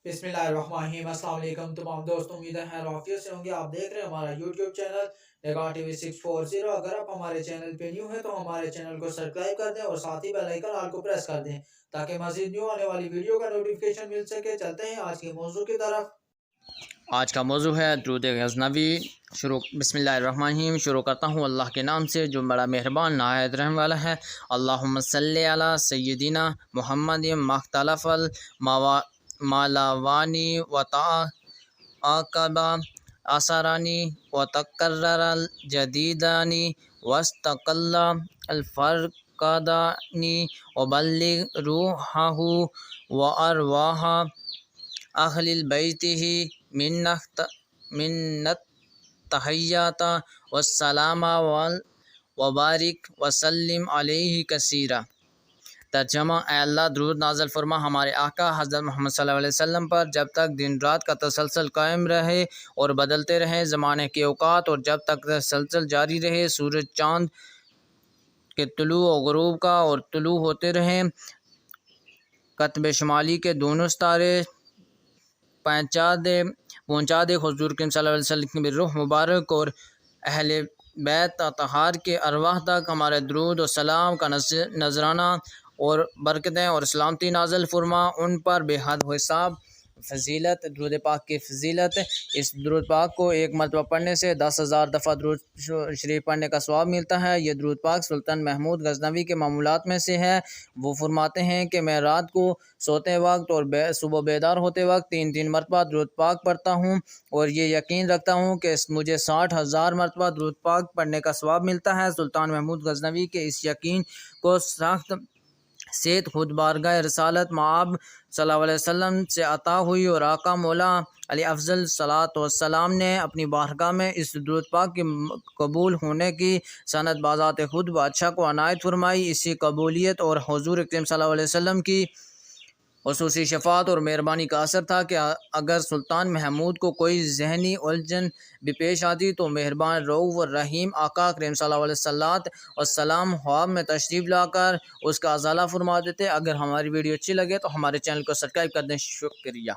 बिस्मिल्लाहिर्रहमानिर्रहीम। अस्सलाम वालेकुम तमाम दोस्तों, उम्मीद है खैर आफियत से होंगे। आप देख रहे हैं हमारा यूट्यूब चैनल निगाह टीवी 640। अगर आप हमारे चैनल पे न्यू हैं तो हमारे चैनल को सब्सक्राइब कर दें और साथ ही बेल आइकन ऑल को प्रेस कर दें ताकि मज़ीद न्यू आने वाली वीडियो का नोटिफिकेशन मिल सके। चलते हैं आज के मौजू की तरफ। आज का मौजू है दुरूद गज़नवी। बिस्मिल्लाहिर्रहमानिर्रहीम। शुरू करता हूँ अल्लाह के नाम से जो बड़ा मेहरबान नहायत रहम वाला है। अल्लाहुम्मा सल्ली अला सय्यदिना मुहम्मद मख्तलफ़ल मालावानी व ताक़बा असरानी व तकर्ररल जदीदानी वस्तक़ल्ला अलफ़रक़दानी व बल्लिग़ रूहहु व अरवाहा अहलिल बैतिही मिन्नत तहय्याता वस्सलामा वबारिक वसल्लिम अलैहि कसीरा। तर्जमा: ऐ अल्लाह दुरूद नाज़िल फरमा हमारे आका हज़रत मोहम्मद सल्लल्लाहु अलैहि वसल्लम पर, जब तक दिन रात का तसलसल कायम रहे और बदलते रहे ज़माने के औक़ात, और जब तक तसलसल जारी रहे सूरज चाँद के तुलू और ग़ुरूब का, और तुलू होते रहे कत्ब शुमाली के दोनों सितारे। पहुँचा दे हुज़ूर करीम सल्लल्लाहु अलैहि वसल्लम की रूह मुबारक और अहले बैत अतहार के अरवाह तक हमारे दुरूद और सलाम का नजराना और बरकतें और सलामती नाज़िल फरमा। उन पर बेहद हिसाब फ़जीलत दुरूद पाक की फ़जीलत। इस दुरूद पाक को एक मरतबा पढ़ने से 10,000 दफ़ा दुरूद शरीफ पढ़ने का सवाब मिलता है। ये दुरूद पाक सुल्तान महमूद गज़नवी के मामूलात में से है। वो फरमाते हैं कि मैं रात को सोते वक्त और सुबह बेदार होते वक्त 3-3 मरतबा दुरूद पाक पढ़ता हूँ, और ये यकीन रखता हूँ कि मुझे 60,000 मरतबा दुरूद पाक पढ़ने का सवाब मिलता है। सुल्तान महमूद गज़नवी के इस यकीन को सख्त सेहत खुद बारगाह रसालत माब सल्लल्लाहु अलैहि वसल्लम से अता हुई, और आका मौला अली अफ़ज़ल सलात व सलाम ने अपनी बारगाह में इस दुरूद पाक के कबूल होने की सनद बाज़ात खुद बादशाह को अनायत फरमाई। इसी कबूलियत और हुज़ूर अकरम सल्लल्लाहु अलैहि वसल्लम की ख़ुसूसी शफ़ाअत और मेहरबानी का असर था कि अगर सुल्तान महमूद को कोई ज़हनी उलझन भी पेश आती तो मेहरबान रऊफ़ और रहीम आका करीम सल्लल्लाहु अलैहि वसल्लम ख्वाब में तशरीफ़ लाकर उसका अज़ाला फरमा देते। अगर हमारी वीडियो अच्छी लगे तो हमारे चैनल को सब्सक्राइब कर दें। शुक्रिया।